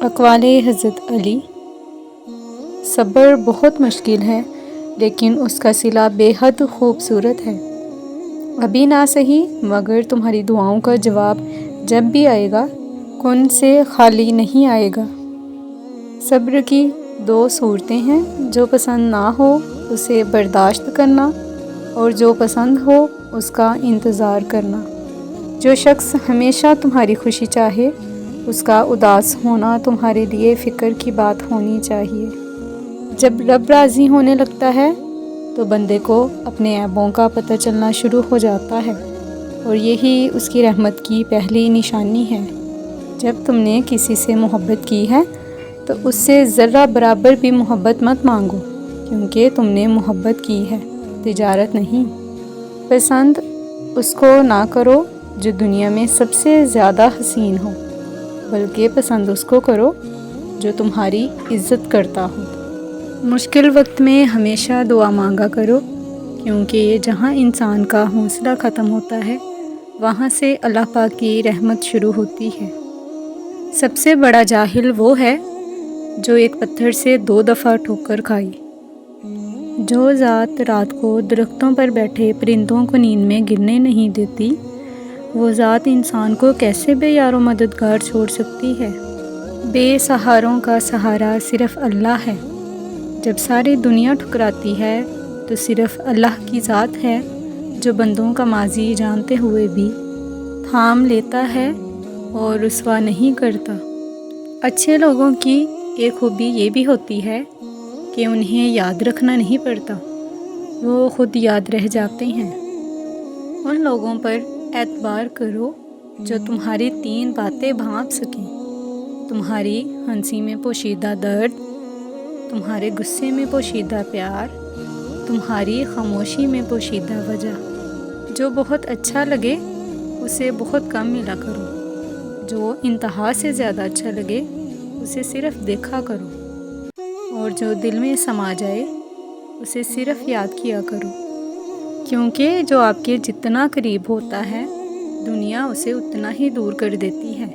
اقوال حضرت علی: صبر بہت مشکل ہے لیکن اس کا صلہ بے حد خوبصورت ہے۔ ابھی نہ صحیح مگر تمہاری دعاؤں کا جواب جب بھی آئے گا کن سے خالی نہیں آئے گا۔ صبر کی دو صورتیں ہیں، جو پسند نہ ہو اسے برداشت کرنا اور جو پسند ہو اس کا انتظار کرنا۔ جو شخص ہمیشہ تمہاری خوشی چاہے اس کا اداس ہونا تمہارے لیے فکر کی بات ہونی چاہیے۔ جب رب راضی ہونے لگتا ہے تو بندے کو اپنے عیبوں کا پتہ چلنا شروع ہو جاتا ہے اور یہی اس کی رحمت کی پہلی نشانی ہے۔ جب تم نے کسی سے محبت کی ہے تو اس سے ذرہ برابر بھی محبت مت مانگو، کیونکہ تم نے محبت کی ہے، تجارت نہیں۔ پسند اس کو نہ کرو جو دنیا میں سب سے زیادہ حسین ہو، بلکہ پسند اس کو کرو جو تمہاری عزت کرتا ہو۔ مشکل وقت میں ہمیشہ دعا مانگا کرو، کیونکہ جہاں انسان کا حوصلہ ختم ہوتا ہے وہاں سے اللہ پاک کی رحمت شروع ہوتی ہے۔ سب سے بڑا جاہل وہ ہے جو ایک پتھر سے 2 دفعہ ٹھوکر کھائی۔ جو ذات رات کو درختوں پر بیٹھے پرندوں کو نیند میں گرنے نہیں دیتی، وہ ذات انسان کو کیسے بے یار و مددگار چھوڑ سکتی ہے؟ بے سہاروں کا سہارا صرف اللہ ہے۔ جب ساری دنیا ٹھکراتی ہے تو صرف اللہ کی ذات ہے جو بندوں کا ماضی جانتے ہوئے بھی تھام لیتا ہے اور رسوا نہیں کرتا۔ اچھے لوگوں کی ایک خوبی یہ بھی ہوتی ہے کہ انہیں یاد رکھنا نہیں پڑتا، وہ خود یاد رہ جاتے ہیں۔ ان لوگوں پر اعتبار کرو جو تمہاری 3 باتیں بھانپ سکیں: تمہاری ہنسی میں پوشیدہ درد، تمہارے غصے میں پوشیدہ پیار، تمہاری خاموشی میں پوشیدہ وجہ۔ جو بہت اچھا لگے اسے بہت کم ملا کرو، جو انتہا سے زیادہ اچھا لگے اسے صرف دیکھا کرو، اور جو دل میں سما جائے اسے صرف یاد کیا کرو، کیونکہ جو آپ کے جتنا قریب ہوتا ہے دنیا اسے اتنا ہی دور کر دیتی ہے۔